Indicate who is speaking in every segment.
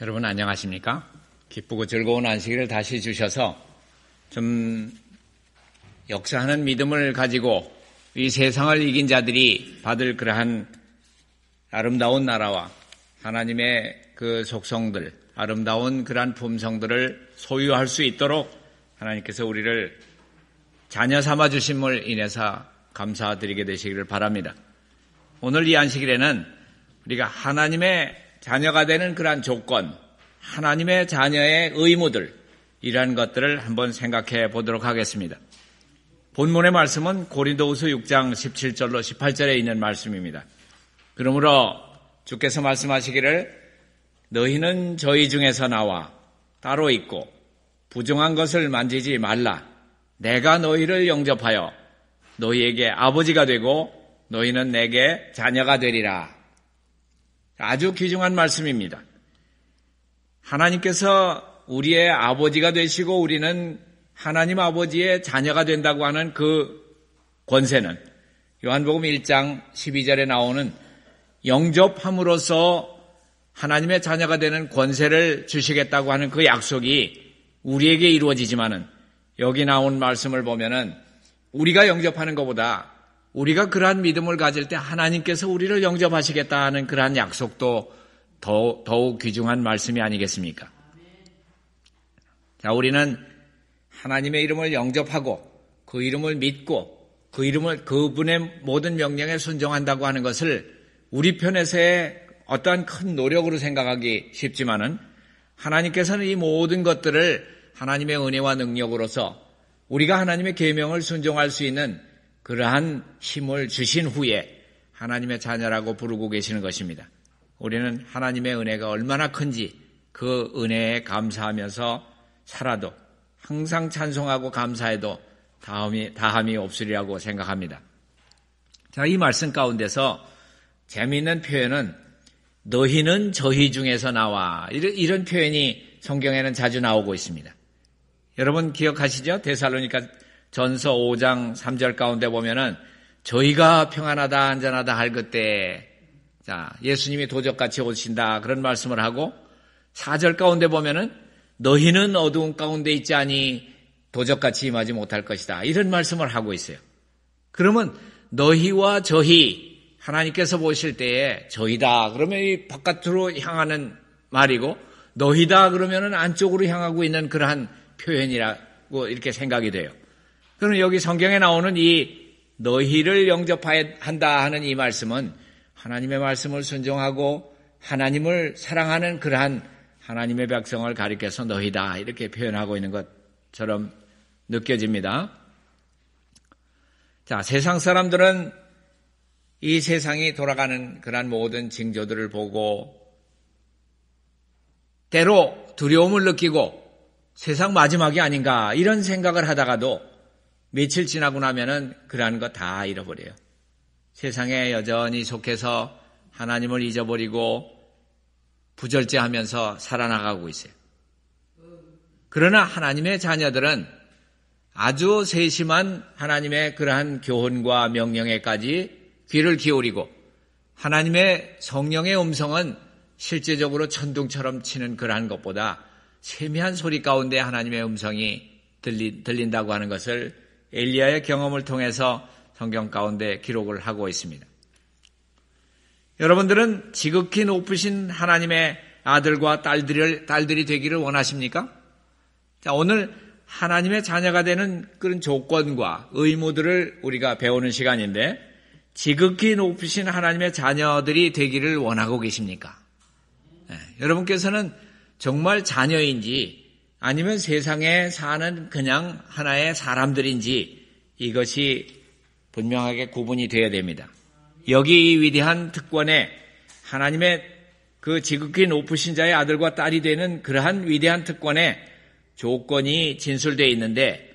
Speaker 1: 여러분 안녕하십니까? 기쁘고 즐거운 안식일을 다시 주셔서 좀 역사하는 믿음을 가지고 이 세상을 이긴 자들이 받을 그러한 아름다운 나라와 하나님의 그 속성들, 아름다운 그러한 품성들을 소유할 수 있도록 하나님께서 우리를 자녀 삼아 주심을 인해서 감사드리게 되시기를 바랍니다. 오늘 이 안식일에는 우리가 하나님의 자녀가 되는 그러한 조건, 하나님의 자녀의 의무들, 이러한 것들을 한번 생각해 보도록 하겠습니다. 본문의 말씀은 고린도후서 6장 17절로 18절에 있는 말씀입니다. 그러므로 주께서 말씀하시기를 너희는 저희 중에서 나와 따로 있고 부정한 것을 만지지 말라. 내가 너희를 영접하여 너희에게 아버지가 되고 너희는 내게 자녀가 되리라. 아주 귀중한 말씀입니다. 하나님께서 우리의 아버지가 되시고 우리는 하나님 아버지의 자녀가 된다고 하는 그 권세는 요한복음 1장 12절에 나오는 영접함으로써 하나님의 자녀가 되는 권세를 주시겠다고 하는 그 약속이 우리에게 이루어지지만은 여기 나온 말씀을 보면은 우리가 영접하는 것보다 우리가 그러한 믿음을 가질 때 하나님께서 우리를 영접하시겠다 하는 그러한 약속도 더욱 귀중한 말씀이 아니겠습니까? 자, 우리는 하나님의 이름을 영접하고 그 이름을 믿고 그분의 모든 명령에 순종한다고 하는 것을 우리 편에서의 어떠한 큰 노력으로 생각하기 쉽지만은 하나님께서는 이 모든 것들을 하나님의 은혜와 능력으로서 우리가 하나님의 계명을 순종할 수 있는 그러한 힘을 주신 후에 하나님의 자녀라고 부르고 계시는 것입니다. 우리는 하나님의 은혜가 얼마나 큰지 그 은혜에 감사하면서 살아도 항상 찬송하고 감사해도 다함이 없으리라고 생각합니다. 자, 이 말씀 가운데서 재미있는 표현은 너희는 저희 중에서 나와 이런 표현이 성경에는 자주 나오고 있습니다. 여러분 기억하시죠? 데살로니가 전서 5장 3절 가운데 보면은 저희가 평안하다 안전하다 할 그때 자, 예수님이 도적같이 오신다 그런 말씀을 하고 4절 가운데 보면은 너희는 어두운 가운데 있지 아니 도적같이 임하지 못할 것이다 이런 말씀을 하고 있어요. 그러면 너희와 저희 하나님께서 보실 때에 저희다 그러면 이 바깥으로 향하는 말이고 너희다 그러면은 안쪽으로 향하고 있는 그러한 표현이라고 이렇게 생각이 돼요. 그럼 여기 성경에 나오는 이 너희를 영접한다 하는 이 말씀은 하나님의 말씀을 순종하고 하나님을 사랑하는 그러한 하나님의 백성을 가리켜서 너희다 이렇게 표현하고 있는 것처럼 느껴집니다. 자, 세상 사람들은 이 세상이 돌아가는 그러한 모든 징조들을 보고 때로 두려움을 느끼고 세상 마지막이 아닌가 이런 생각을 하다가도 며칠 지나고 나면은 그러한 거 다 잃어버려요. 세상에 여전히 속해서 하나님을 잊어버리고 부절제하면서 살아나가고 있어요. 그러나 하나님의 자녀들은 아주 세심한 하나님의 그러한 교훈과 명령에까지 귀를 기울이고 하나님의 성령의 음성은 실제적으로 천둥처럼 치는 그러한 것보다 세미한 소리 가운데 하나님의 음성이 들린다고 하는 것을 엘리야의 경험을 통해서 성경 가운데 기록을 하고 있습니다. 여러분들은 지극히 높으신 하나님의 아들과 딸들이 되기를 원하십니까? 자, 오늘 하나님의 자녀가 되는 그런 조건과 의무들을 우리가 배우는 시간인데 지극히 높으신 하나님의 자녀들이 되기를 원하고 계십니까? 네, 여러분께서는 정말 자녀인지 아니면 세상에 사는 그냥 하나의 사람들인지 이것이 분명하게 구분이 되어야 됩니다. 여기 이 위대한 특권에 하나님의 그 지극히 높으신 자의 아들과 딸이 되는 그러한 위대한 특권에 조건이 진술되어 있는데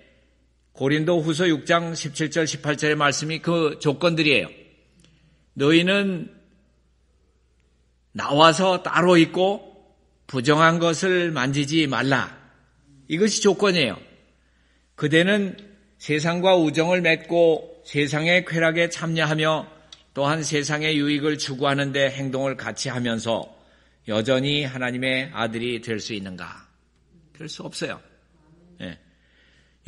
Speaker 1: 고린도 후서 6장 17절 18절의 말씀이 그 조건들이에요. 너희는 나와서 따로 있고 부정한 것을 만지지 말라. 이것이 조건이에요. 그대는 세상과 우정을 맺고 세상의 쾌락에 참여하며 또한 세상의 유익을 추구하는 데 행동을 같이 하면서 여전히 하나님의 아들이 될 수 있는가? 그럴 수 없어요. 예.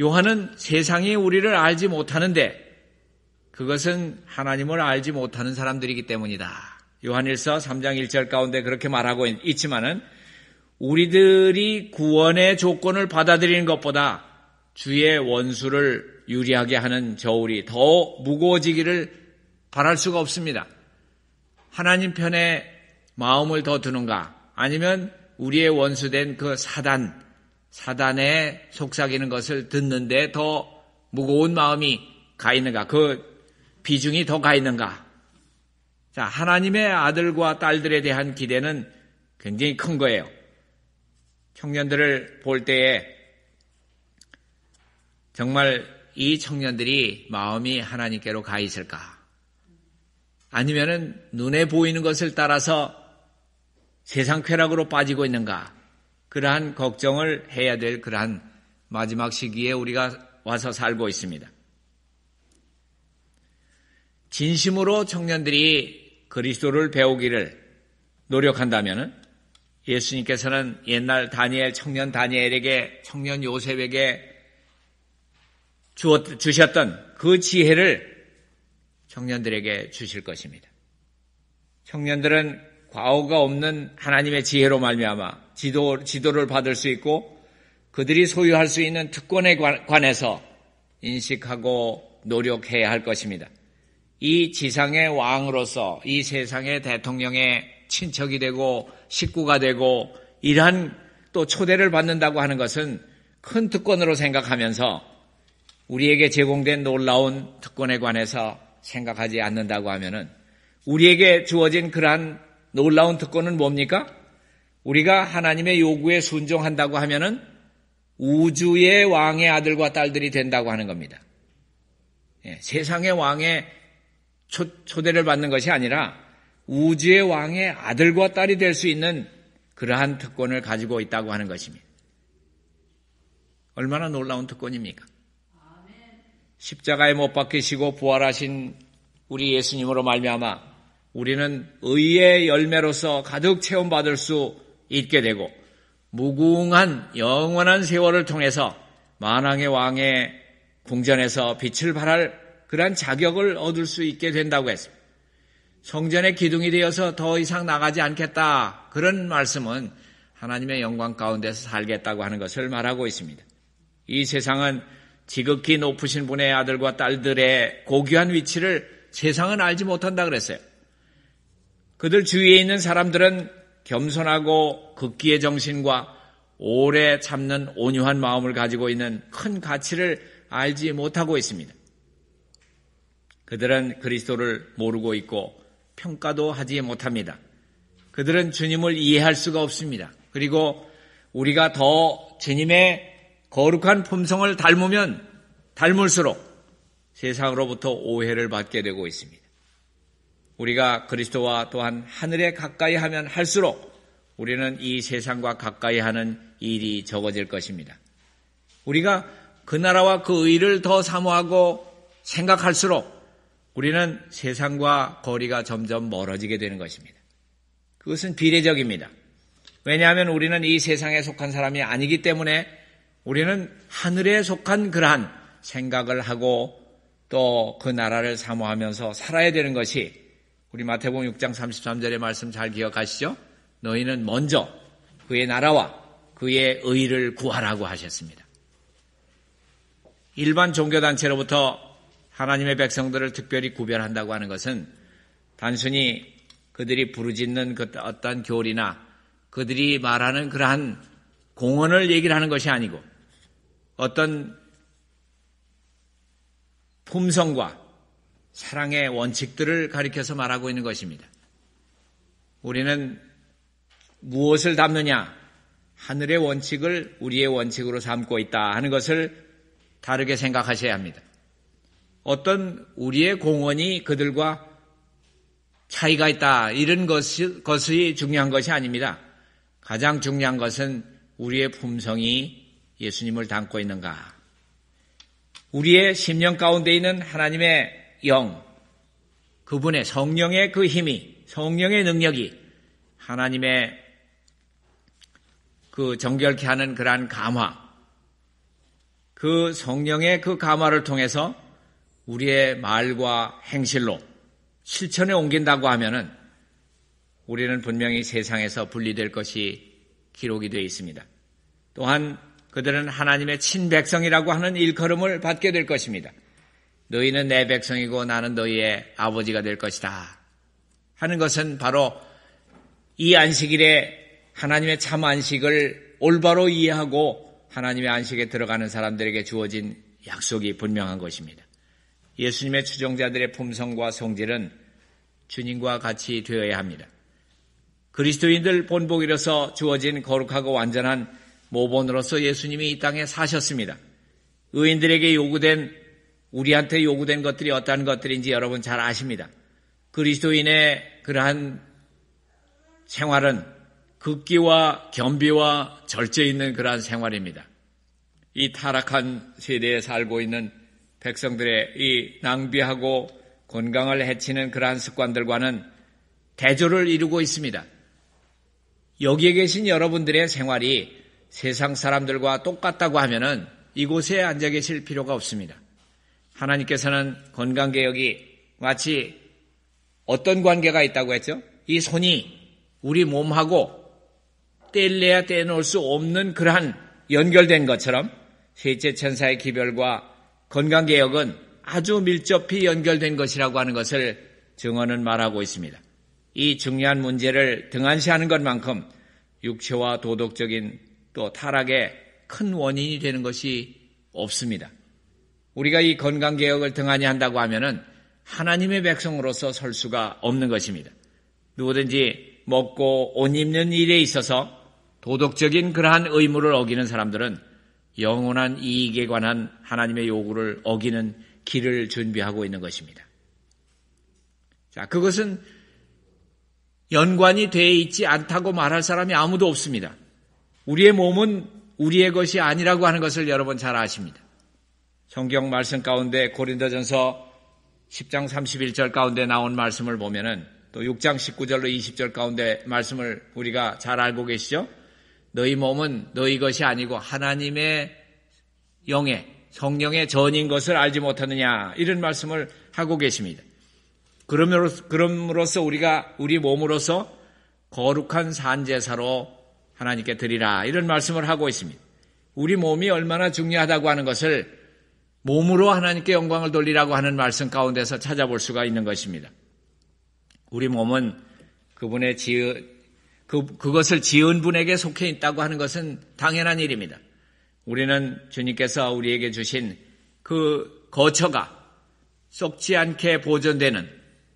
Speaker 1: 요한은 세상이 우리를 알지 못하는데 그것은 하나님을 알지 못하는 사람들이기 때문이다. 요한일서 3장 1절 가운데 그렇게 말하고 있지만은 우리들이 구원의 조건을 받아들이는 것보다 주의 원수를 유리하게 하는 저울이 더 무거워지기를 바랄 수가 없습니다. 하나님 편에 마음을 더 두는가? 아니면 우리의 원수된 그 사단에 속삭이는 것을 듣는데 더 무거운 마음이 가 있는가? 그 비중이 더 가 있는가? 자, 하나님의 아들과 딸들에 대한 기대는 굉장히 큰 거예요. 청년들을 볼 때에 정말 이 청년들이 마음이 하나님께로 가 있을까? 아니면은 눈에 보이는 것을 따라서 세상 쾌락으로 빠지고 있는가? 그러한 걱정을 해야 될 그러한 마지막 시기에 우리가 와서 살고 있습니다. 진심으로 청년들이 그리스도를 배우기를 노력한다면은 예수님께서는 옛날 청년 다니엘에게, 청년 요셉에게 주셨던 그 지혜를 청년들에게 주실 것입니다. 청년들은 과오가 없는 하나님의 지혜로 말미암아 지도를 받을 수 있고 그들이 소유할 수 있는 특권에 관해서 인식하고 노력해야 할 것입니다. 이 지상의 왕으로서 이 세상의 대통령의 친척이 되고 식구가 되고 이러한 또 초대를 받는다고 하는 것은 큰 특권으로 생각하면서 우리에게 제공된 놀라운 특권에 관해서 생각하지 않는다고 하면은 우리에게 주어진 그러한 놀라운 특권은 뭡니까? 우리가 하나님의 요구에 순종한다고 하면은 우주의 왕의 아들과 딸들이 된다고 하는 겁니다. 세상의 왕의 초대를 받는 것이 아니라 우주의 왕의 아들과 딸이 될 수 있는 그러한 특권을 가지고 있다고 하는 것입니다. 얼마나 놀라운 특권입니까? 십자가에 못 박히시고 부활하신 우리 예수님으로 말미암아 우리는 의의 열매로서 가득 체험받을 수 있게 되고 무궁한 영원한 세월을 통해서 만왕의 왕의 궁전에서 빛을 발할 그러한 자격을 얻을 수 있게 된다고 했습니다. 성전의 기둥이 되어서 더 이상 나가지 않겠다. 그런 말씀은 하나님의 영광 가운데서 살겠다고 하는 것을 말하고 있습니다. 이 세상은 지극히 높으신 분의 아들과 딸들의 고귀한 위치를 세상은 알지 못한다 그랬어요. 그들 주위에 있는 사람들은 겸손하고 극기의 정신과 오래 참는 온유한 마음을 가지고 있는 큰 가치를 알지 못하고 있습니다. 그들은 그리스도를 모르고 있고 평가도 하지 못합니다. 그들은 주님을 이해할 수가 없습니다. 그리고 우리가 더 주님의 거룩한 품성을 닮으면 닮을수록 세상으로부터 오해를 받게 되고 있습니다. 우리가 그리스도와 또한 하늘에 가까이 하면 할수록 우리는 이 세상과 가까이 하는 일이 적어질 것입니다. 우리가 그 나라와 그 의를 더 사모하고 생각할수록 우리는 세상과 거리가 점점 멀어지게 되는 것입니다. 그것은 비례적입니다. 왜냐하면 우리는 이 세상에 속한 사람이 아니기 때문에 우리는 하늘에 속한 그러한 생각을 하고 또 그 나라를 사모하면서 살아야 되는 것이 우리 마태복음 6장 33절의 말씀 잘 기억하시죠? 너희는 먼저 그의 나라와 그의 의를 구하라고 하셨습니다. 일반 종교단체로부터 하나님의 백성들을 특별히 구별한다고 하는 것은 단순히 그들이 부르짖는 그 어떤 교리나 그들이 말하는 그러한 공언을 얘기를 하는 것이 아니고 어떤 품성과 사랑의 원칙들을 가리켜서 말하고 있는 것입니다. 우리는 무엇을 담느냐? 하늘의 원칙을 우리의 원칙으로 삼고 있다 하는 것을 다르게 생각하셔야 합니다. 어떤 우리의 공헌이 그들과 차이가 있다 이런 것이 중요한 것이 아닙니다. 가장 중요한 것은 우리의 품성이 예수님을 닮고 있는가. 우리의 심령 가운데 있는 하나님의 영, 그분의 성령의 그 힘이, 성령의 능력이 하나님의 그 정결케 하는 그러한 감화, 그 성령의 그 감화를 통해서 우리의 말과 행실로 실천에 옮긴다고 하면은 우리는 분명히 세상에서 분리될 것이 기록이 되어 있습니다. 또한 그들은 하나님의 친백성이라고 하는 일컬음을 받게 될 것입니다. 너희는 내 백성이고 나는 너희의 아버지가 될 것이다 하는 것은 바로 이 안식일에 하나님의 참 안식을 올바로 이해하고 하나님의 안식에 들어가는 사람들에게 주어진 약속이 분명한 것입니다. 예수님의 추종자들의 품성과 성질은 주님과 같이 되어야 합니다. 그리스도인들 본보기로서 주어진 거룩하고 완전한 모본으로서 예수님이 이 땅에 사셨습니다. 의인들에게 우리한테 요구된 것들이 어떠한 것들인지 여러분 잘 아십니다. 그리스도인의 그러한 생활은 극기와 겸비와 절제 있는 그러한 생활입니다. 이 타락한 세대에 살고 있는 백성들의 이 낭비하고 건강을 해치는 그러한 습관들과는 대조를 이루고 있습니다. 여기에 계신 여러분들의 생활이 세상 사람들과 똑같다고 하면은 이곳에 앉아 계실 필요가 없습니다. 하나님께서는 건강개혁이 마치 어떤 관계가 있다고 했죠? 이 손이 우리 몸하고 떼내야 떼놓을 수 없는 그러한 연결된 것처럼 셋째 천사의 기별과 건강개혁은 아주 밀접히 연결된 것이라고 하는 것을 증언은 말하고 있습니다. 이 중요한 문제를 등한시하는 것만큼 육체와 도덕적인 또 타락의 큰 원인이 되는 것이 없습니다. 우리가 이 건강개혁을 등한히 한다고 하면은 하나님의 백성으로서 설 수가 없는 것입니다. 누구든지 먹고 옷 입는 일에 있어서 도덕적인 그러한 의무를 어기는 사람들은 영원한 이익에 관한 하나님의 요구를 어기는 길을 준비하고 있는 것입니다. 자, 그것은 연관이 되어 있지 않다고 말할 사람이 아무도 없습니다. 우리의 몸은 우리의 것이 아니라고 하는 것을 여러분 잘 아십니다. 성경 말씀 가운데 고린도전서 10장 31절 가운데 나온 말씀을 보면은 또 6장 19절로 20절 가운데 말씀을 우리가 잘 알고 계시죠? 너희 몸은 너희 것이 아니고 하나님의 영의 성령의 전인 것을 알지 못하느냐 이런 말씀을 하고 계십니다. 그럼으로써 우리가 우리 몸으로서 거룩한 산제사로 하나님께 드리라 이런 말씀을 하고 있습니다. 우리 몸이 얼마나 중요하다고 하는 것을 몸으로 하나님께 영광을 돌리라고 하는 말씀 가운데서 찾아볼 수가 있는 것입니다. 우리 몸은 그분의 그것을 지은 분에게 속해 있다고 하는 것은 당연한 일입니다. 우리는 주님께서 우리에게 주신 그 거처가 썩지 않게 보존되는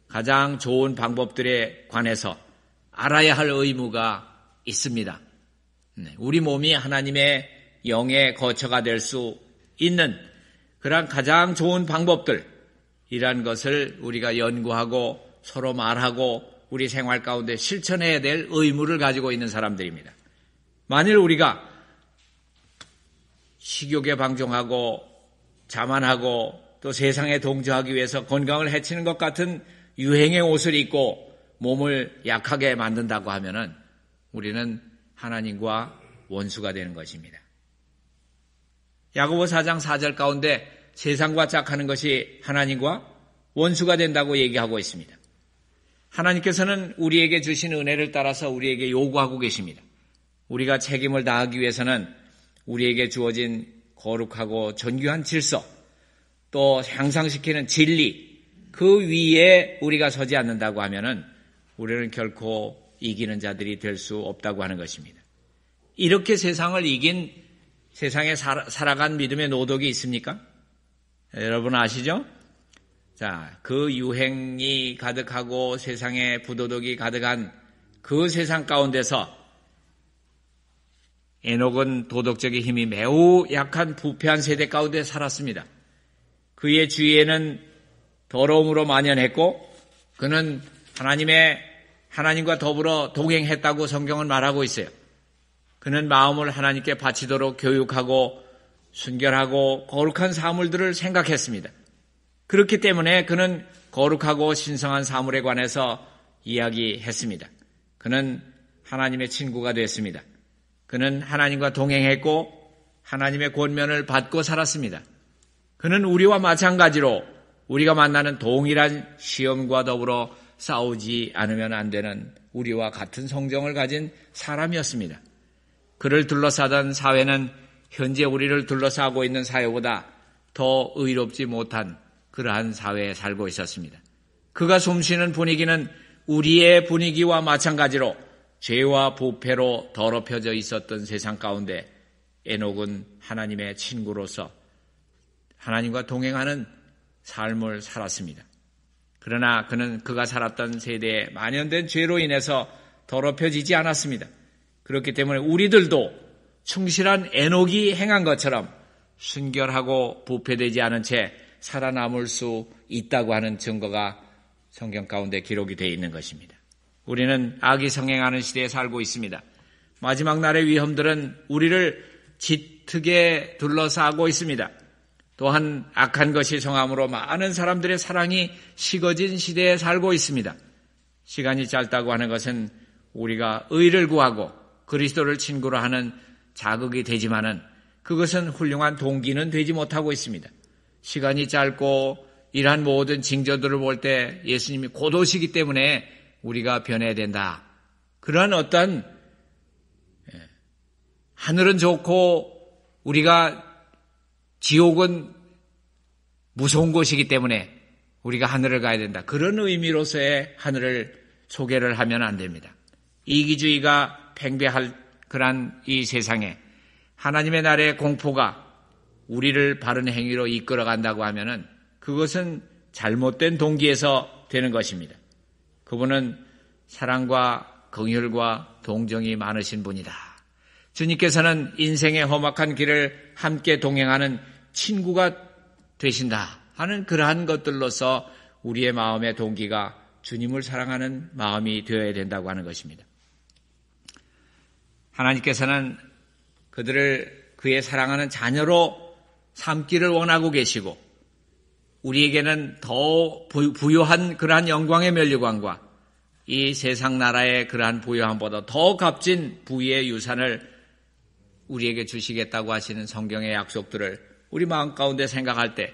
Speaker 1: 가장 좋은 방법들에 관해서 알아야 할 의무가 있습니다. 우리 몸이 하나님의 영의 거처가 될 수 있는 그러한 가장 좋은 방법들이란 것을 우리가 연구하고 서로 말하고 우리 생활 가운데 실천해야 될 의무를 가지고 있는 사람들입니다. 만일 우리가 식욕에 방종하고 자만하고 또 세상에 동조하기 위해서 건강을 해치는 것 같은 유행의 옷을 입고 몸을 약하게 만든다고 하면은 우리는 하나님과 원수가 되는 것입니다. 야고보 4장 4절 가운데 세상과 짝하는 것이 하나님과 원수가 된다고 얘기하고 있습니다. 하나님께서는 우리에게 주신 은혜를 따라서 우리에게 요구하고 계십니다. 우리가 책임을 다하기 위해서는 우리에게 주어진 거룩하고 존귀한 질서 또 향상시키는 진리 그 위에 우리가 서지 않는다고 하면은 우리는 결코 이기는 자들이 될 수 없다고 하는 것입니다. 이렇게 세상을 이긴 세상에 살아간 믿음의 노덕이 있습니까? 여러분 아시죠? 자, 그 유행이 가득하고 세상에 부도덕이 가득한 그 세상 가운데서 에녹은 도덕적인 힘이 매우 약한 부패한 세대 가운데 살았습니다. 그의 주위에는 더러움으로 만연했고 그는 하나님과 더불어 동행했다고 성경은 말하고 있어요. 그는 마음을 하나님께 바치도록 교육하고 순결하고 거룩한 사물들을 생각했습니다. 그렇기 때문에 그는 거룩하고 신성한 사물에 관해서 이야기했습니다. 그는 하나님의 친구가 됐습니다. 그는 하나님과 동행했고 하나님의 권면을 받고 살았습니다. 그는 우리와 마찬가지로 우리가 만나는 동일한 시험과 더불어 싸우지 않으면 안 되는 우리와 같은 성정을 가진 사람이었습니다. 그를 둘러싸던 사회는 현재 우리를 둘러싸고 있는 사회보다 더 의롭지 못한 그러한 사회에 살고 있었습니다. 그가 숨쉬는 분위기는 우리의 분위기와 마찬가지로 죄와 부패로 더럽혀져 있었던 세상 가운데 에녹은 하나님의 친구로서 하나님과 동행하는 삶을 살았습니다. 그러나 그는 그가 살았던 세대에 만연된 죄로 인해서 더럽혀지지 않았습니다. 그렇기 때문에 우리들도 충실한 에녹이 행한 것처럼 순결하고 부패되지 않은 채 살아남을 수 있다고 하는 증거가 성경 가운데 기록이 되어 있는 것입니다. 우리는 악이 성행하는 시대에 살고 있습니다. 마지막 날의 위험들은 우리를 짙게 둘러싸고 있습니다. 또한 악한 것이 성함으로 많은 사람들의 사랑이 식어진 시대에 살고 있습니다. 시간이 짧다고 하는 것은 우리가 의를 구하고 그리스도를 친구로 하는 자극이 되지만은 그것은 훌륭한 동기는 되지 못하고 있습니다. 시간이 짧고 이러한 모든 징조들을 볼 때 예수님이 곧 오시기 때문에 우리가 변해야 된다. 그런 어떤 하늘은 좋고 우리가 지옥은 무서운 곳이기 때문에 우리가 하늘을 가야 된다. 그런 의미로서의 하늘을 소개를 하면 안 됩니다. 이기주의가 팽배할 그런 이 세상에 하나님의 나라의 공포가 우리를 바른 행위로 이끌어간다고 하면은 그것은 잘못된 동기에서 되는 것입니다. 그분은 사랑과 긍휼과 동정이 많으신 분이다. 주님께서는 인생의 험악한 길을 함께 동행하는 친구가 되신다 하는 그러한 것들로서 우리의 마음의 동기가 주님을 사랑하는 마음이 되어야 된다고 하는 것입니다. 하나님께서는 그들을 그의 사랑하는 자녀로 삼기를 원하고 계시고 우리에게는 더 부유한 그러한 영광의 면류관과 이 세상 나라의 그러한 부유함보다 더 값진 부의 유산을 우리에게 주시겠다고 하시는 성경의 약속들을 우리 마음 가운데 생각할 때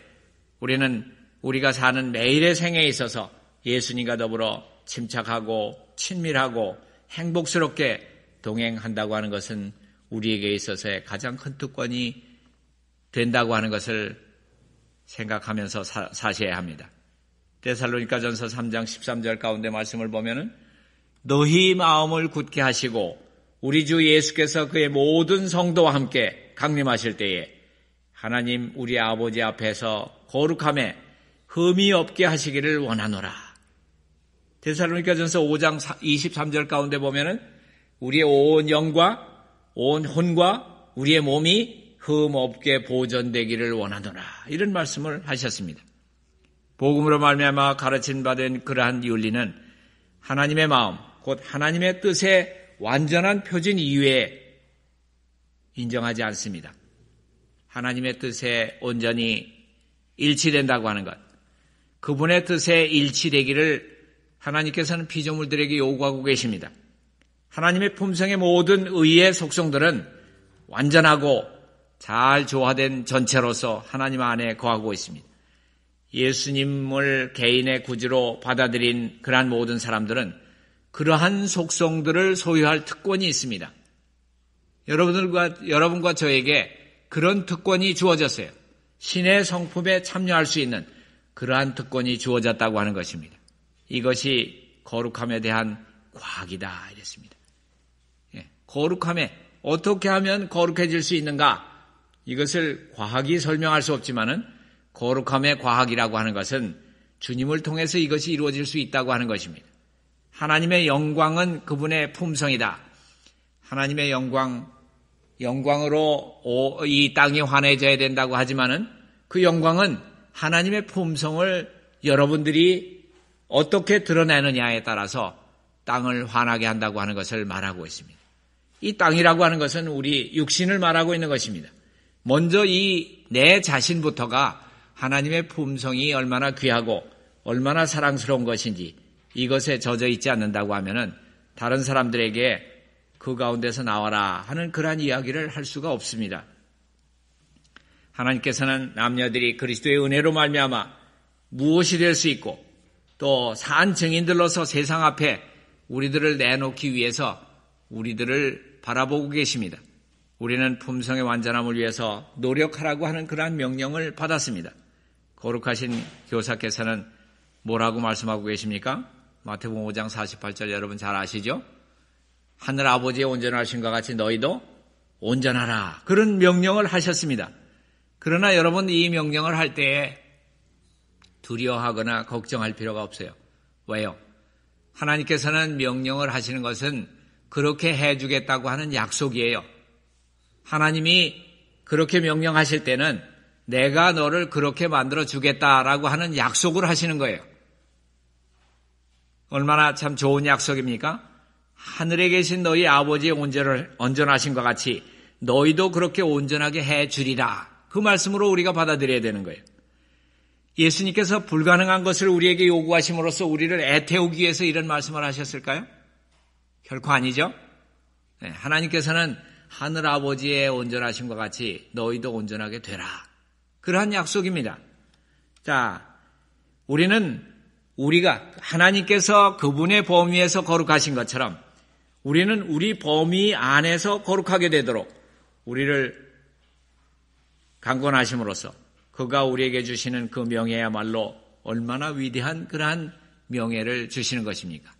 Speaker 1: 우리는 우리가 사는 매일의 생에 있어서 예수님과 더불어 침착하고 친밀하고 행복스럽게 동행한다고 하는 것은 우리에게 있어서의 가장 큰 특권이 된다고 하는 것을 생각하면서 사셔야 합니다. 데살로니가전서 3장 13절 가운데 말씀을 보면은 너희 마음을 굳게 하시고 우리 주 예수께서 그의 모든 성도와 함께 강림하실 때에 하나님 우리 아버지 앞에서 거룩함에 흠이 없게 하시기를 원하노라. 데살로니가전서 5장 23절 가운데 보면은 우리의 온 영과 온 혼과 우리의 몸이 흠 없게 보존되기를 원하노라. 이런 말씀을 하셨습니다. 복음으로 말미암아 가르침 받은 그러한 윤리는 하나님의 마음, 곧 하나님의 뜻의 완전한 표준 이외에 인정하지 않습니다. 하나님의 뜻에 온전히 일치된다고 하는 것, 그분의 뜻에 일치되기를 하나님께서는 피조물들에게 요구하고 계십니다. 하나님의 품성의 모든 의의 속성들은 완전하고 잘 조화된 전체로서 하나님 안에 거하고 있습니다. 예수님을 개인의 구주로 받아들인 그러한 모든 사람들은 그러한 속성들을 소유할 특권이 있습니다. 여러분과 저에게 그런 특권이 주어졌어요. 신의 성품에 참여할 수 있는 그러한 특권이 주어졌다고 하는 것입니다. 이것이 거룩함에 대한 과학이다 이랬습니다. 거룩함에 어떻게 하면 거룩해질 수 있는가? 이것을 과학이 설명할 수 없지만은 거룩함의 과학이라고 하는 것은 주님을 통해서 이것이 이루어질 수 있다고 하는 것입니다. 하나님의 영광은 그분의 품성이다. 하나님의 영광으로 이 땅이 환해져야 된다고 하지만은 그 영광은 하나님의 품성을 여러분들이 어떻게 드러내느냐에 따라서 땅을 환하게 한다고 하는 것을 말하고 있습니다. 이 땅이라고 하는 것은 우리 육신을 말하고 있는 것입니다. 먼저 이 내 자신부터가 하나님의 품성이 얼마나 귀하고 얼마나 사랑스러운 것인지 이것에 젖어 있지 않는다고 하면은 다른 사람들에게 그 가운데서 나와라 하는 그러한 이야기를 할 수가 없습니다. 하나님께서는 남녀들이 그리스도의 은혜로 말미암아 무엇이 될 수 있고 또 산 증인들로서 세상 앞에 우리들을 내놓기 위해서 우리들을 바라보고 계십니다. 우리는 품성의 완전함을 위해서 노력하라고 하는 그러한 명령을 받았습니다. 거룩하신 교사께서는 뭐라고 말씀하고 계십니까? 마태복음 5장 48절 여러분 잘 아시죠? 하늘 아버지의 온전하심과 같이 너희도 온전하라. 그런 명령을 하셨습니다. 그러나 여러분 이 명령을 할 때에 두려워하거나 걱정할 필요가 없어요. 왜요? 하나님께서는 명령을 하시는 것은 그렇게 해주겠다고 하는 약속이에요. 하나님이 그렇게 명령하실 때는 내가 너를 그렇게 만들어 주겠다라고 하는 약속을 하시는 거예요. 얼마나 참 좋은 약속입니까? 하늘에 계신 너희 아버지의 온전하심과 같이 너희도 그렇게 온전하게 해주리라. 그 말씀으로 우리가 받아들여야 되는 거예요. 예수님께서 불가능한 것을 우리에게 요구하심으로써 우리를 애태우기 위해서 이런 말씀을 하셨을까요? 결코 아니죠. 네, 하나님께서는 하늘 아버지의 온전하심과 같이 너희도 온전하게 되라. 그러한 약속입니다. 자, 우리가 하나님께서 그분의 범위에서 거룩하신 것처럼 우리는 우리 범위 안에서 거룩하게 되도록 우리를 강권하심으로써 그가 우리에게 주시는 그 명예야말로 얼마나 위대한 그러한 명예를 주시는 것입니까?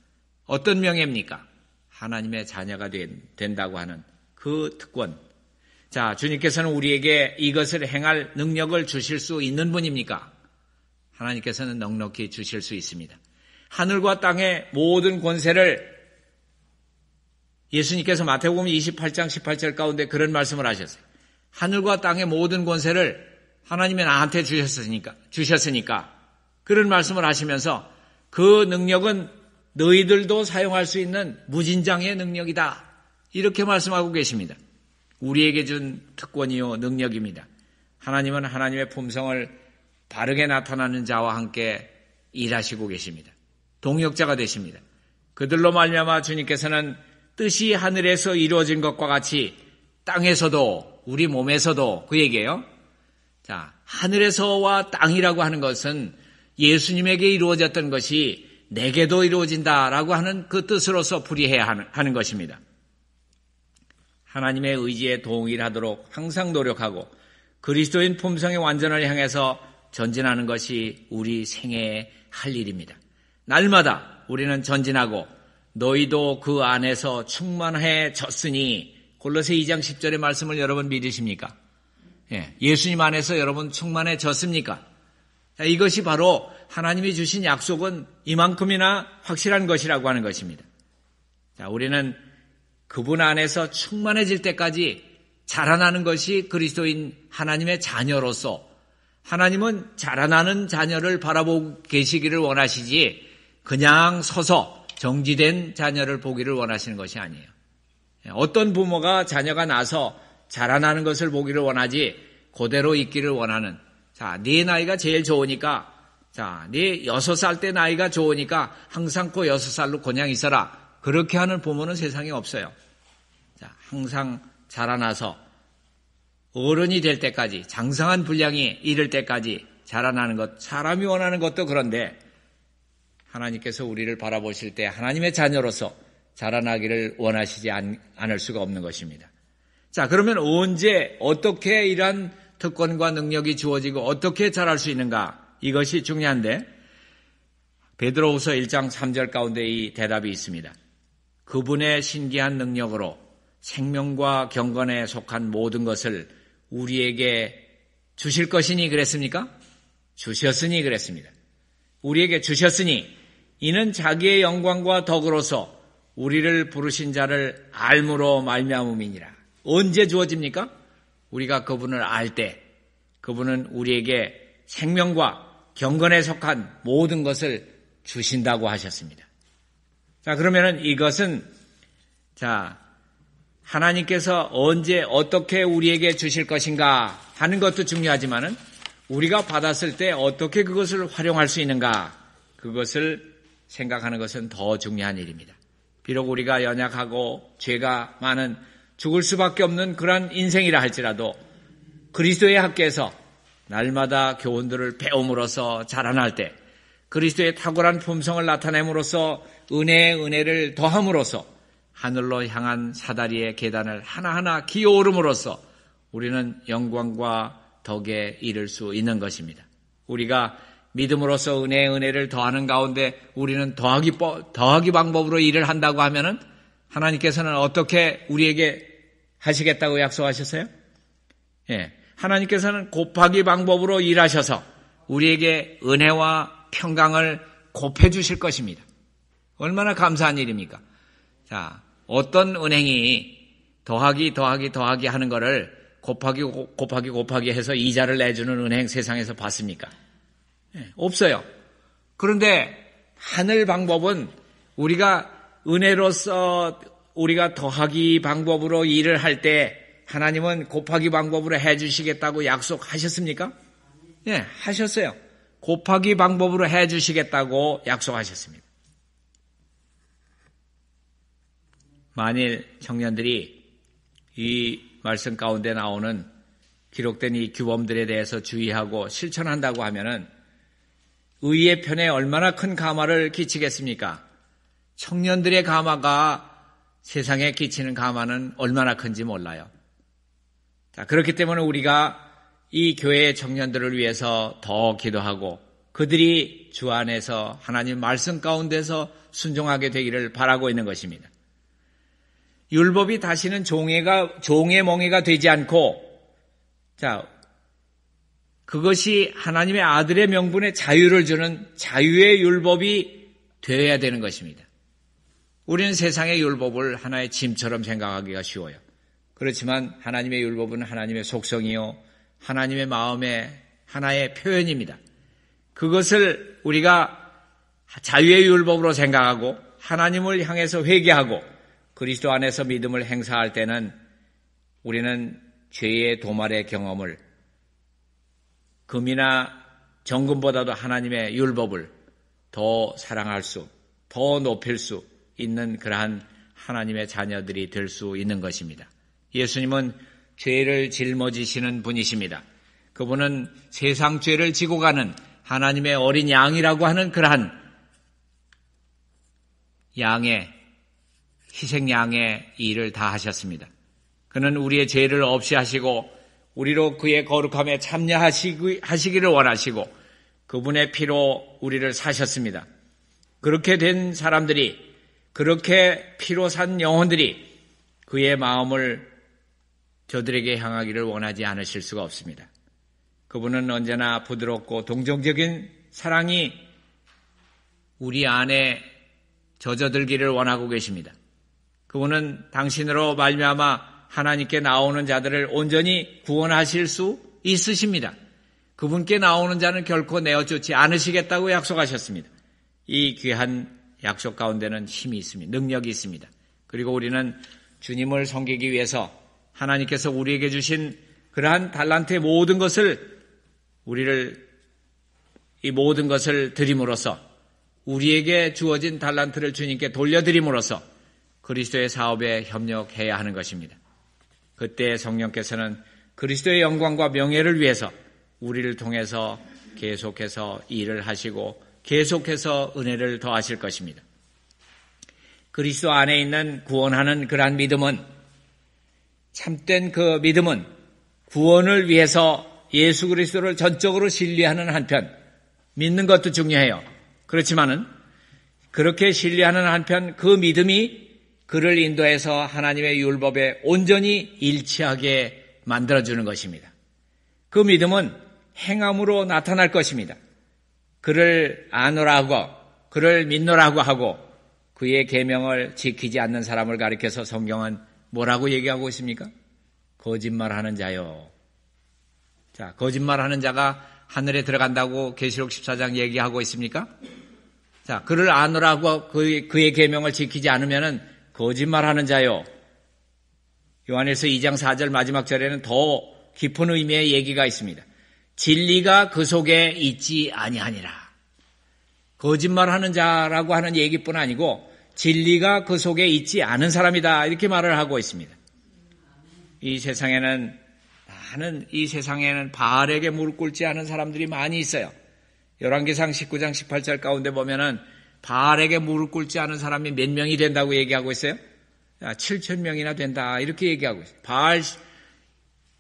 Speaker 1: 어떤 명예입니까? 하나님의 자녀가 된다고 하는 그 특권. 자, 주님께서는 우리에게 이것을 행할 능력을 주실 수 있는 분입니까? 하나님께서는 넉넉히 주실 수 있습니다. 하늘과 땅의 모든 권세를 예수님께서 마태복음 28장 18절 가운데 그런 말씀을 하셨어요. 하늘과 땅의 모든 권세를 하나님이 나한테 주셨으니까 그런 말씀을 하시면서 그 능력은 너희들도 사용할 수 있는 무진장의 능력이다. 이렇게 말씀하고 계십니다. 우리에게 준 특권이요 능력입니다. 하나님은 하나님의 품성을 바르게 나타나는 자와 함께 일하시고 계십니다. 동역자가 되십니다. 그들로 말미암아 주님께서는 뜻이 하늘에서 이루어진 것과 같이 땅에서도 우리 몸에서도 그 얘기예요. 자, 하늘에서와 땅이라고 하는 것은 예수님에게 이루어졌던 것이 내게도 이루어진다라고 하는 그 뜻으로서 풀이해야 하는 것입니다. 하나님의 의지에 동일하도록 항상 노력하고 그리스도인 품성의 완전을 향해서 전진하는 것이 우리 생애의 할 일입니다. 날마다 우리는 전진하고 너희도 그 안에서 충만해졌으니 골로새 2장 10절의 말씀을 여러분 믿으십니까? 예수님 안에서 여러분 충만해졌습니까? 이것이 바로 하나님이 주신 약속은 이만큼이나 확실한 것이라고 하는 것입니다. 자, 우리는 그분 안에서 충만해질 때까지 자라나는 것이 그리스도인 하나님의 자녀로서 하나님은 자라나는 자녀를 바라보고 계시기를 원하시지 그냥 서서 정지된 자녀를 보기를 원하시는 것이 아니에요. 어떤 부모가 자녀가 나서 자라나는 것을 보기를 원하지 그대로 있기를 원하는 자, 네 나이가 제일 좋으니까 자, 네 6살 때 나이가 좋으니까 항상 그 6살로 그냥 있어라. 그렇게 하는 부모는 세상에 없어요. 자, 항상 자라나서 어른이 될 때까지 장성한 분량이 이를 때까지 자라나는 것 사람이 원하는 것도 그런데 하나님께서 우리를 바라보실 때 하나님의 자녀로서 자라나기를 원하시지 않을 수가 없는 것입니다. 자, 그러면 언제 어떻게 이러한 특권과 능력이 주어지고 어떻게 자랄 수 있는가? 이것이 중요한데 베드로후서 1장 3절 가운데 이 대답이 있습니다. 그분의 신기한 능력으로 생명과 경건에 속한 모든 것을 우리에게 주실 것이니 그랬습니까? 주셨으니 그랬습니다. 우리에게 주셨으니 이는 자기의 영광과 덕으로서 우리를 부르신 자를 알므로 말미암음이니라. 언제 주어집니까? 우리가 그분을 알 때 그분은 우리에게 생명과 경건에 속한 모든 것을 주신다고 하셨습니다. 자, 그러면은 이것은 자, 하나님께서 언제 어떻게 우리에게 주실 것인가 하는 것도 중요하지만은 우리가 받았을 때 어떻게 그것을 활용할 수 있는가 그것을 생각하는 것은 더 중요한 일입니다. 비록 우리가 연약하고 죄가 많은 죽을 수밖에 없는 그러한 인생이라 할지라도 그리스도의 학교에서 날마다 교훈들을 배움으로써 자라날 때 그리스도의 탁월한 품성을 나타냄으로써 은혜를 더함으로써 하늘로 향한 사다리의 계단을 하나하나 기어오름으로써 우리는 영광과 덕에 이를 수 있는 것입니다. 우리가 믿음으로써 은혜를 더하는 가운데 우리는 더하기 방법으로 일을 한다고 하면은 하나님께서는 어떻게 우리에게 하시겠다고 약속하셨어요? 예. 하나님께서는 곱하기 방법으로 일하셔서 우리에게 은혜와 평강을 곱해 주실 것입니다. 얼마나 감사한 일입니까? 자, 어떤 은행이 더하기 하는 거를 곱하기 해서 이자를 내주는 은행 세상에서 봤습니까? 네, 없어요. 그런데 하늘 방법은 우리가 은혜로서 우리가 더하기 방법으로 일을 할 때 하나님은 곱하기 방법으로 해주시겠다고 약속하셨습니까? 네, 하셨어요. 곱하기 방법으로 해주시겠다고 약속하셨습니다. 만일 청년들이 이 말씀 가운데 나오는 기록된 이 규범들에 대해서 주의하고 실천한다고 하면은 의의 편에 얼마나 큰 감화를 끼치겠습니까? 청년들의 감화가 세상에 끼치는 감화는 얼마나 큰지 몰라요. 자, 그렇기 때문에 우리가 이 교회의 청년들을 위해서 더 기도하고 그들이 주 안에서 하나님 말씀 가운데서 순종하게 되기를 바라고 있는 것입니다. 율법이 다시는 종의 멍에가 되지 않고, 자, 그것이 하나님의 아들의 명분에 자유를 주는 자유의 율법이 되어야 되는 것입니다. 우리는 세상의 율법을 하나의 짐처럼 생각하기가 쉬워요. 그렇지만 하나님의 율법은 하나님의 속성이요, 하나님의 마음의 하나의 표현입니다. 그것을 우리가 자유의 율법으로 생각하고 하나님을 향해서 회개하고 그리스도 안에서 믿음을 행사할 때는 우리는 죄의 도말의 경험을 금이나 정금보다도 하나님의 율법을 더 사랑할 수, 더 높일 수 있는 그러한 하나님의 자녀들이 될 수 있는 것입니다. 예수님은 죄를 짊어지시는 분이십니다. 그분은 세상 죄를 지고 가는 하나님의 어린 양이라고 하는 그러한 희생양의 일을 다 하셨습니다. 그는 우리의 죄를 없이 하시고 우리로 그의 거룩함에 참여하시기를 원하시고 그분의 피로 우리를 사셨습니다. 그렇게 된 사람들이, 그렇게 피로 산 영혼들이 그의 마음을 저들에게 향하기를 원하지 않으실 수가 없습니다. 그분은 언제나 부드럽고 동정적인 사랑이 우리 안에 젖어들기를 원하고 계십니다. 그분은 당신으로 말미암아 하나님께 나오는 자들을 온전히 구원하실 수 있으십니다. 그분께 나오는 자는 결코 내어쫓지 않으시겠다고 약속하셨습니다. 이 귀한 약속 가운데는 힘이 있습니다. 능력이 있습니다. 그리고 우리는 주님을 섬기기 위해서 하나님께서 우리에게 주신 그러한 달란트의 모든 것을 이 모든 것을 드림으로써 우리에게 주어진 달란트를 주님께 돌려드림으로써 그리스도의 사업에 협력해야 하는 것입니다. 그때 성령께서는 그리스도의 영광과 명예를 위해서 우리를 통해서 계속해서 일을 하시고 계속해서 은혜를 더하실 것입니다. 그리스도 안에 있는 구원하는 그러한 믿음은, 참된 그 믿음은 구원을 위해서 예수 그리스도를 전적으로 신뢰하는 한편, 믿는 것도 중요해요. 그렇지만은 그렇게 신뢰하는 한편 그 믿음이 그를 인도해서 하나님의 율법에 온전히 일치하게 만들어주는 것입니다. 그 믿음은 행함으로 나타날 것입니다. 그를 아노라고, 그를 믿노라고 하고 그의 계명을 지키지 않는 사람을 가리켜서 성경은 뭐라고 얘기하고 있습니까? 거짓말하는 자요. 자, 거짓말하는 자가 하늘에 들어간다고 계시록 14장 얘기하고 있습니까? 자, 그를 아노라고 그의 계명을 지키지 않으면은 거짓말하는 자요. 요한일서 2장 4절 마지막 절에는 더 깊은 의미의 얘기가 있습니다. 진리가 그 속에 있지 아니하니라. 거짓말하는 자라고 하는 얘기뿐 아니고 진리가 그 속에 있지 않은 사람이다. 이렇게 말을 하고 있습니다. 이 세상에는 바알에게 무릎 꿇지 않은 사람들이 많이 있어요. 열왕기상 19장 18절 가운데 보면은 바알에게 무릎 꿇지 않은 사람이 몇 명이 된다고 얘기하고 있어요? 7,000명이나 된다. 이렇게 얘기하고 있어요. 바알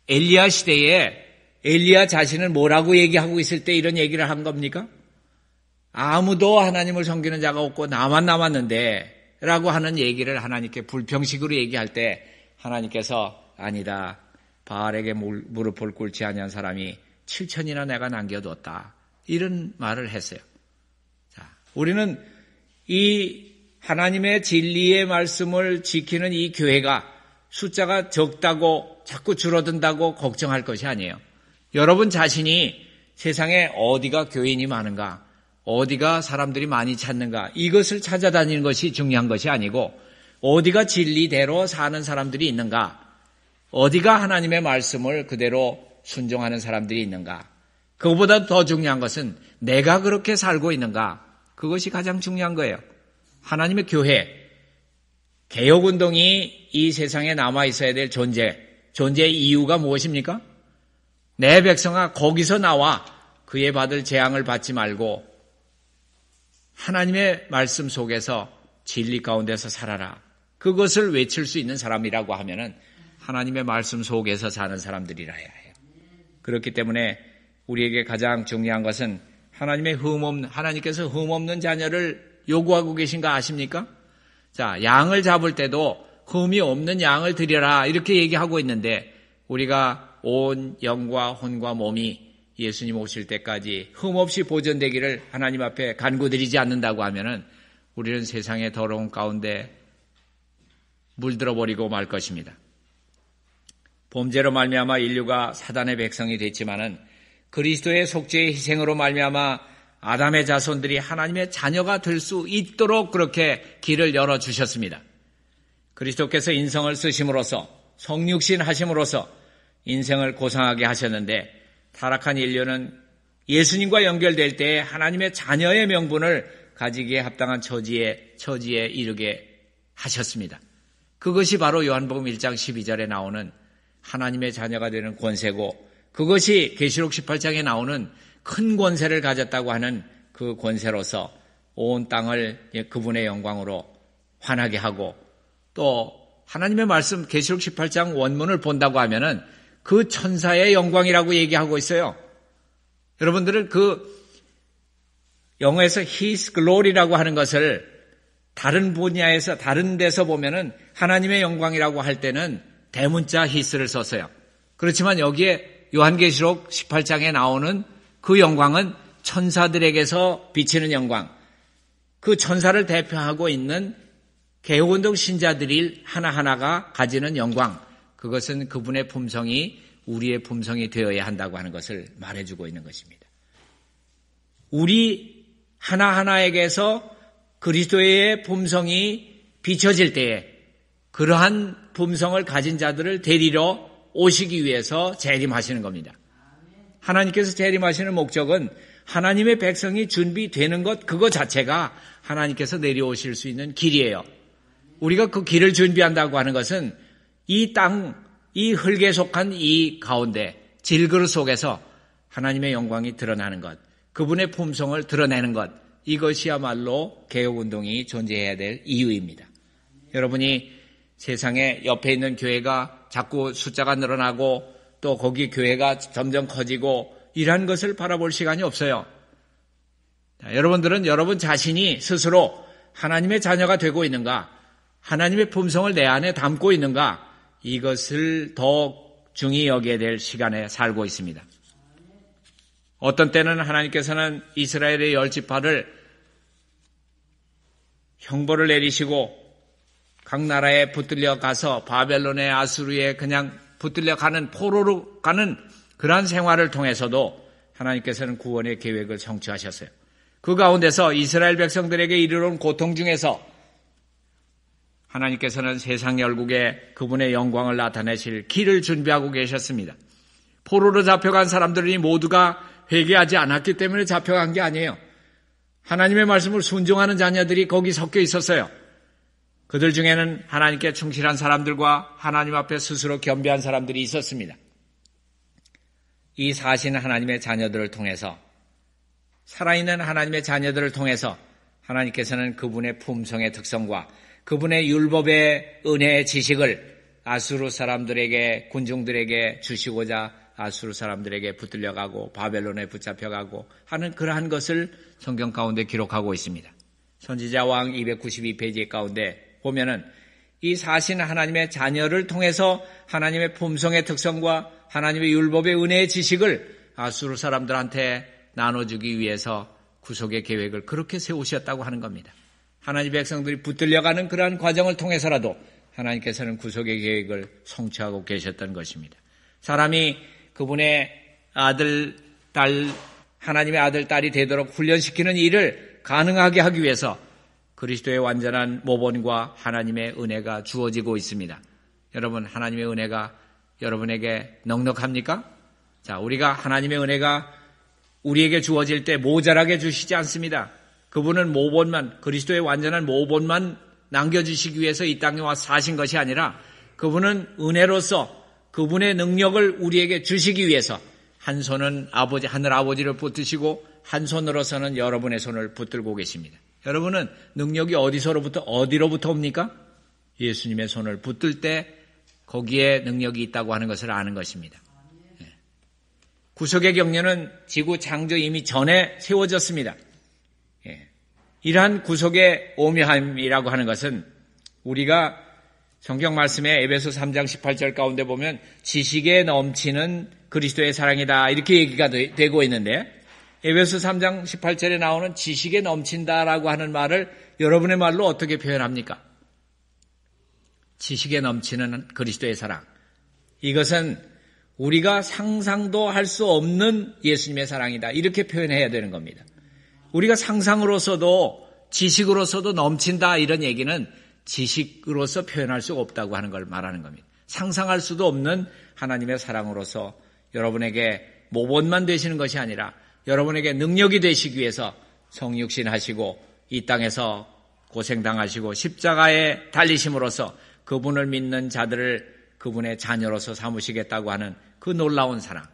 Speaker 1: 엘리야 시대에 엘리야 자신은 뭐라고 얘기하고 있을 때 이런 얘기를 한 겁니까? 아무도 하나님을 섬기는 자가 없고 나만 남았는데 라고 하는 얘기를 하나님께 불평식으로 얘기할 때 하나님께서 아니다. 바알에게 무릎을 꿇지 아니한 사람이 7,000이나 내가 남겨뒀다. 이런 말을 했어요. 자, 우리는 이 하나님의 진리의 말씀을 지키는 이 교회가 숫자가 적다고 자꾸 줄어든다고 걱정할 것이 아니에요. 여러분 자신이 세상에 어디가 교인이 많은가, 어디가 사람들이 많이 찾는가, 이것을 찾아다니는 것이 중요한 것이 아니고 어디가 진리대로 사는 사람들이 있는가, 어디가 하나님의 말씀을 그대로 순종하는 사람들이 있는가, 그것보다 더 중요한 것은 내가 그렇게 살고 있는가, 그것이 가장 중요한 거예요. 하나님의 교회, 개혁운동이 이 세상에 남아있어야 될 존재의 이유가 무엇입니까? 내 백성아 거기서 나와 그에 받을 재앙을 받지 말고 하나님의 말씀 속에서 진리 가운데서 살아라. 그것을 외칠 수 있는 사람이라고 하면은 하나님의 말씀 속에서 사는 사람들이라 해야 해요. 그렇기 때문에 우리에게 가장 중요한 것은 하나님께서 흠없는 자녀를 요구하고 계신가 아십니까? 자, 양을 잡을 때도 흠이 없는 양을 드려라 이렇게 얘기하고 있는데 우리가 온 영과 혼과 몸이 예수님 오실 때까지 흠없이 보존되기를 하나님 앞에 간구드리지 않는다고 하면은 우리는 세상의 더러운 가운데 물들어 버리고 말 것입니다. 범죄로 말미암아 인류가 사단의 백성이 됐지만은 그리스도의 속죄의 희생으로 말미암아 아담의 자손들이 하나님의 자녀가 될 수 있도록 그렇게 길을 열어주셨습니다. 그리스도께서 인성을 쓰심으로써 성육신 하심으로써 인생을 고상하게 하셨는데 타락한 인류는 예수님과 연결될 때 하나님의 자녀의 명분을 가지기에 합당한 처지에 이르게 하셨습니다. 그것이 바로 요한복음 1장 12절에 나오는 하나님의 자녀가 되는 권세고 그것이 계시록 18장에 나오는 큰 권세를 가졌다고 하는 그 권세로서 온 땅을 그분의 영광으로 환하게 하고 또 하나님의 말씀 계시록 18장 원문을 본다고 하면은 그 천사의 영광이라고 얘기하고 있어요. 여러분들은 그 영어에서 His glory라고 하는 것을 다른 분야에서 다른 데서 보면은 하나님의 영광이라고 할 때는 대문자 His를 썼어요. 그렇지만 여기에 요한계시록 18장에 나오는 그 영광은 천사들에게서 비치는 영광, 그 천사를 대표하고 있는 개혁운동 신자들이 하나하나가 가지는 영광, 그것은 그분의 품성이 우리의 품성이 되어야 한다고 하는 것을 말해주고 있는 것입니다. 우리 하나하나에게서 그리스도의 품성이 비춰질 때에 그러한 품성을 가진 자들을 데리러 오시기 위해서 재림하시는 겁니다. 하나님께서 재림하시는 목적은 하나님의 백성이 준비되는 것 그거 자체가 하나님께서 내려오실 수 있는 길이에요. 우리가 그 길을 준비한다고 하는 것은 이 땅, 이 흙에 속한 이 가운데 질그릇 속에서 하나님의 영광이 드러나는 것, 그분의 품성을 드러내는 것, 이것이야말로 개혁운동이 존재해야 될 이유입니다. 여러분이 세상에 옆에 있는 교회가 자꾸 숫자가 늘어나고 또 거기 교회가 점점 커지고 이러한 것을 바라볼 시간이 없어요. 여러분들은 여러분 자신이 스스로 하나님의 자녀가 되고 있는가, 하나님의 품성을 내 안에 담고 있는가, 이것을 더 중히 여겨야 될 시간에 살고 있습니다. 어떤 때는 하나님께서는 이스라엘의 10지파를 형벌을 내리시고 각 나라에 붙들려 가서 바벨론의 아수르에 그냥 붙들려 가는 포로로 가는 그러한 생활을 통해서도 하나님께서는 구원의 계획을 성취하셨어요. 그 가운데서 이스라엘 백성들에게 이르러온 고통 중에서 하나님께서는 세상 열국에 그분의 영광을 나타내실 길을 준비하고 계셨습니다. 포로로 잡혀간 사람들이 모두가 회개하지 않았기 때문에 잡혀간 게 아니에요. 하나님의 말씀을 순종하는 자녀들이 거기 섞여 있었어요. 그들 중에는 하나님께 충실한 사람들과 하나님 앞에 스스로 겸비한 사람들이 있었습니다. 이 사신 하나님의 자녀들을 통해서, 살아있는 하나님의 자녀들을 통해서 하나님께서는 그분의 품성의 특성과 그분의 율법의 은혜의 지식을 아수르 사람들에게, 군중들에게 주시고자 아수르 사람들에게 붙들려가고 바벨론에 붙잡혀가고 하는 그러한 것을 성경 가운데 기록하고 있습니다. 선지자 왕 292페이지 가운데 보면은 이 사신 하나님의 자녀를 통해서 하나님의 품성의 특성과 하나님의 율법의 은혜의 지식을 아수르 사람들한테 나눠주기 위해서 구속의 계획을 그렇게 세우셨다고 하는 겁니다. 하나님 백성들이 붙들려가는 그러한 과정을 통해서라도 하나님께서는 구속의 계획을 성취하고 계셨던 것입니다. 사람이 그분의 아들, 딸, 하나님의 아들, 딸이 되도록 훈련시키는 일을 가능하게 하기 위해서 그리스도의 완전한 모본과 하나님의 은혜가 주어지고 있습니다. 여러분, 하나님의 은혜가 여러분에게 넉넉합니까? 자, 우리가 하나님의 은혜가 우리에게 주어질 때 모자라게 주시지 않습니다. 그분은 모본만, 그리스도의 완전한 모본만 남겨주시기 위해서 이 땅에 와서 사신 것이 아니라 그분은 은혜로서 그분의 능력을 우리에게 주시기 위해서 한 손은 아버지, 하늘 아버지를 붙드시고 한 손으로서는 여러분의 손을 붙들고 계십니다. 여러분은 능력이 어디로부터 옵니까? 예수님의 손을 붙들 때 거기에 능력이 있다고 하는 것을 아는 것입니다. 구속의 경륜은 지구 창조 이미 전에 세워졌습니다. 이러한 구속의 오묘함이라고 하는 것은 우리가 성경 말씀에 에베소 3장 18절 가운데 보면 지식에 넘치는 그리스도의 사랑이다 이렇게 얘기가 되고 있는데 에베소 3장 18절에 나오는 지식에 넘친다라고 하는 말을 여러분의 말로 어떻게 표현합니까? 지식에 넘치는 그리스도의 사랑. 이것은 우리가 상상도 할 수 없는 예수님의 사랑이다. 이렇게 표현해야 되는 겁니다. 우리가 상상으로서도 지식으로서도 넘친다 이런 얘기는 지식으로서 표현할 수 없다고 하는 걸 말하는 겁니다. 상상할 수도 없는 하나님의 사랑으로서 여러분에게 모본만 되시는 것이 아니라 여러분에게 능력이 되시기 위해서 성육신하시고 이 땅에서 고생당하시고 십자가에 달리심으로써 그분을 믿는 자들을 그분의 자녀로서 삼으시겠다고 하는 그 놀라운 사랑.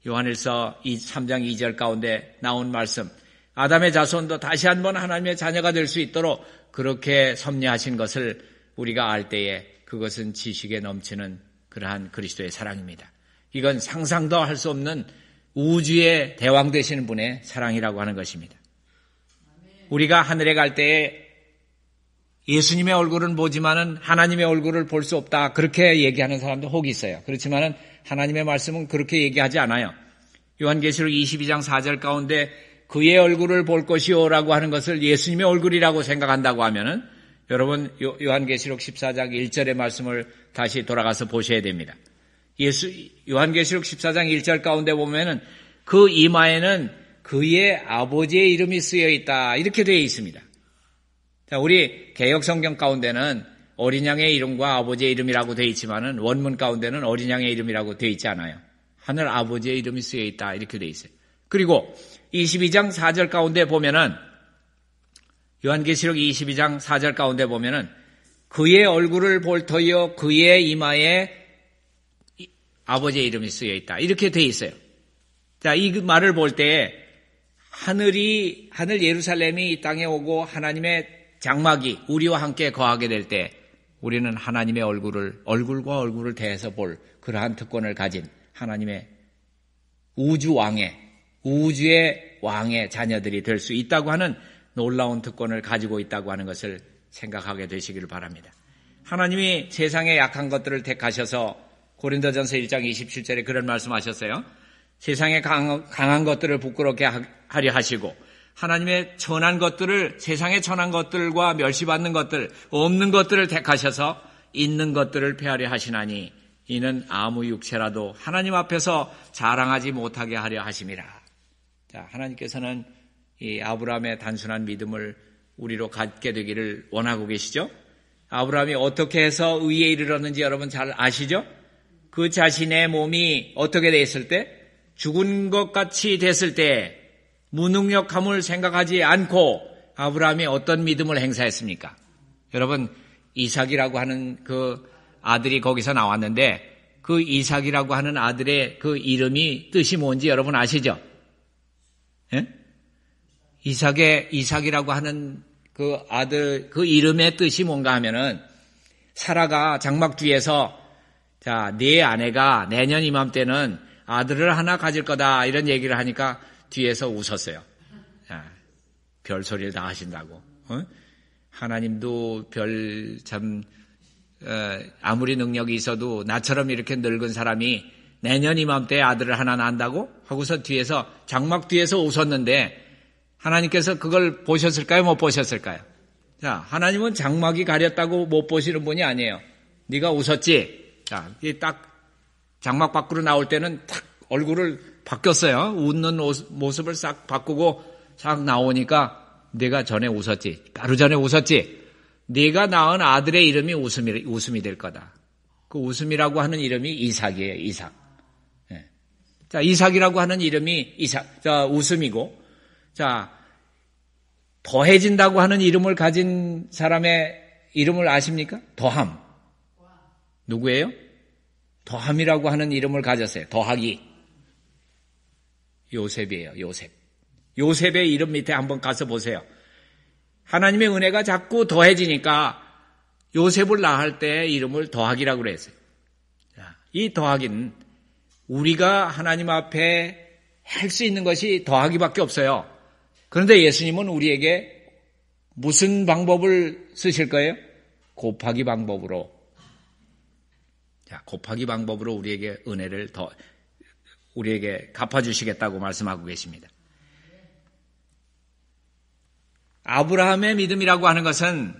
Speaker 1: 요한일서 3장 2절 가운데 나온 말씀. 아담의 자손도 다시 한번 하나님의 자녀가 될 수 있도록 그렇게 섭리하신 것을 우리가 알 때에 그것은 지식에 넘치는 그러한 그리스도의 사랑입니다. 이건 상상도 할 수 없는 우주의 대왕 되시는 분의 사랑이라고 하는 것입니다. 우리가 하늘에 갈 때에 예수님의 얼굴은 보지만은 하나님의 얼굴을 볼 수 없다. 그렇게 얘기하는 사람도 혹 있어요. 그렇지만은 하나님의 말씀은 그렇게 얘기하지 않아요. 요한계시록 22장 4절 가운데 그의 얼굴을 볼 것이요라고 하는 것을 예수님의 얼굴이라고 생각한다고 하면은 여러분 요한계시록 14장 1절의 말씀을 다시 돌아가서 보셔야 됩니다. 요한계시록 14장 1절 가운데 보면은 그 이마에는 그의 아버지의 이름이 쓰여 있다. 이렇게 되어 있습니다. 자, 우리 개역 성경 가운데는 어린 양의 이름과 아버지의 이름이라고 되어 있지만은 원문 가운데는 어린 양의 이름이라고 되어 있지 않아요. 하늘 아버지의 이름이 쓰여 있다. 이렇게 되어 있어요. 그리고 22장 4절 가운데 보면은 요한계시록 22장 4절 가운데 보면은 그의 얼굴을 볼 터이요 그의 이마에 아버지의 이름이 쓰여 있다. 이렇게 되어 있어요. 자, 이 말을 볼 때 하늘 예루살렘이 이 땅에 오고 하나님의 장막이 우리와 함께 거하게 될 때 우리는 하나님의 얼굴과 얼굴을 대해서 볼 그러한 특권을 가진 하나님의 우주의 왕의 자녀들이 될 수 있다고 하는 놀라운 특권을 가지고 있다고 하는 것을 생각하게 되시기를 바랍니다. 하나님이 세상의 약한 것들을 택하셔서 고린도전서 1장 27절에 그런 말씀하셨어요. 세상의 강한 것들을 부끄럽게 하려 하시고 하나님의 천한 것들을 세상의 천한 것들과 멸시받는 것들, 없는 것들을 택하셔서 있는 것들을 폐하려 하시나니 이는 아무 육체라도 하나님 앞에서 자랑하지 못하게 하려 하심이라. 자, 하나님께서는 이 아브라함의 단순한 믿음을 우리로 갖게 되기를 원하고 계시죠? 아브라함이 어떻게 해서 의에 이르렀는지 여러분 잘 아시죠? 그 자신의 몸이 어떻게 됐을 때? 죽은 것 같이 됐을 때 무능력함을 생각하지 않고 아브라함이 어떤 믿음을 행사했습니까? 여러분, 이삭이라고 하는 그 아들이 거기서 나왔는데 그 이삭이라고 하는 아들의 그 이름이 뜻이 뭔지 여러분 아시죠? 예? 이삭이라고 하는 그 아들 그 이름의 뜻이 뭔가 하면은 사라가 장막 뒤에서 자, 네 아내가 내년 이맘때는 아들을 하나 가질 거다 이런 얘기를 하니까 뒤에서 웃었어요. 자, 별소리를 다 하신다고. 하나님도 아무리 능력이 있어도 나처럼 이렇게 늙은 사람이 내년 이맘때 아들을 하나 낳는다고 하고서 뒤에서 장막 뒤에서 웃었는데 하나님께서 그걸 보셨을까요? 못 보셨을까요? 자, 하나님은 장막이 가렸다고 못 보시는 분이 아니에요. 네가 웃었지? 자, 딱 장막 밖으로 나올 때는 탁 얼굴을 바뀌었어요. 웃는 모습을 싹 바꾸고 싹 나오니까 네가 전에 웃었지. 하루 전에 웃었지. 네가 낳은 아들의 이름이 웃음이 될 거다. 그 웃음이라고 하는 이름이 이삭이에요. 이삭. 네. 자, 이삭이라고 하는 이름이 웃음이고, 자, 더해진다고 하는 이름을 가진 사람의 이름을 아십니까? 더함. 누구예요? 더함이라고 하는 이름을 가졌어요. 더하기. 요셉이에요. 요셉의 이름 밑에 한번 가서 보세요. 하나님의 은혜가 자꾸 더해지니까 요셉을 낳을 때 이름을 더하기라고 그랬어요. 이 더하기는 우리가 하나님 앞에 할 수 있는 것이 더하기밖에 없어요. 그런데 예수님은 우리에게 무슨 방법을 쓰실 거예요? 곱하기 방법으로. 자, 곱하기 방법으로 우리에게 은혜를 우리에게 갚아주시겠다고 말씀하고 계십니다. 아브라함의 믿음이라고 하는 것은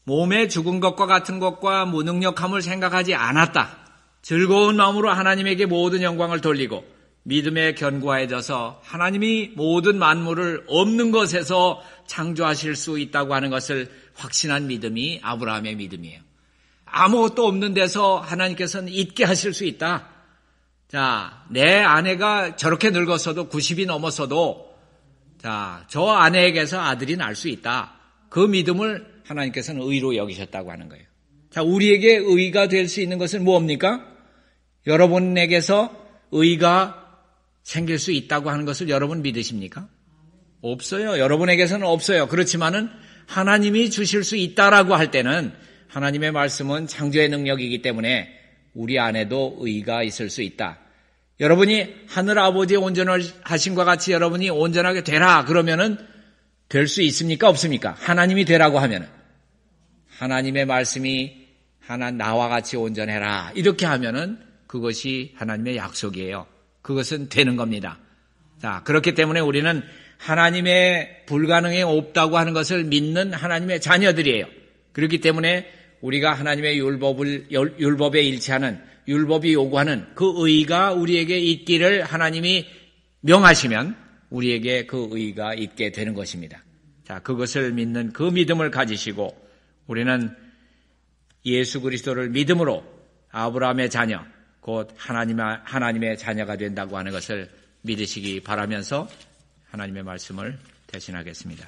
Speaker 1: 몸에 죽은 것과 같은 것과 무능력함을 생각하지 않았다. 즐거운 마음으로 하나님에게 모든 영광을 돌리고 믿음에 견고해져서 하나님이 모든 만물을 없는 것에서 창조하실 수 있다고 하는 것을 확신한 믿음이 아브라함의 믿음이에요. 아무것도 없는 데서 하나님께서는 있게 하실 수 있다. 자, 내 아내가 저렇게 늙었어도 90이 넘었어도 자, 저 아내에게서 아들이 날 수 있다. 그 믿음을 하나님께서는 의로 여기셨다고 하는 거예요. 자, 우리에게 의가 될 수 있는 것은 뭡니까? 여러분에게서 의가 생길 수 있다고 하는 것을 여러분 믿으십니까? 없어요. 여러분에게서는 없어요. 그렇지만은 하나님이 주실 수 있다라고 할 때는 하나님의 말씀은 창조의 능력이기 때문에 우리 안에도 의가 있을 수 있다. 여러분이 하늘 아버지의 온전하심과 같이 여러분이 온전하게 되라 그러면은 될 수 있습니까? 없습니까? 하나님이 되라고 하면은 하나님의 말씀이 나와 같이 온전해라 이렇게 하면은 그것이 하나님의 약속이에요. 그것은 되는 겁니다. 자, 그렇기 때문에 우리는 하나님의 불가능에 없다고 하는 것을 믿는 하나님의 자녀들이에요. 그렇기 때문에 우리가 하나님의 율법에 일치하는 율법이 요구하는 그 의가 우리에게 있기를 하나님이 명하시면 우리에게 그 의가 있게 되는 것입니다. 자, 그것을 믿는 그 믿음을 가지시고 우리는 예수 그리스도를 믿음으로 아브라함의 자녀 곧 하나님의 자녀가 된다고 하는 것을 믿으시기 바라면서 하나님의 말씀을 대신하겠습니다.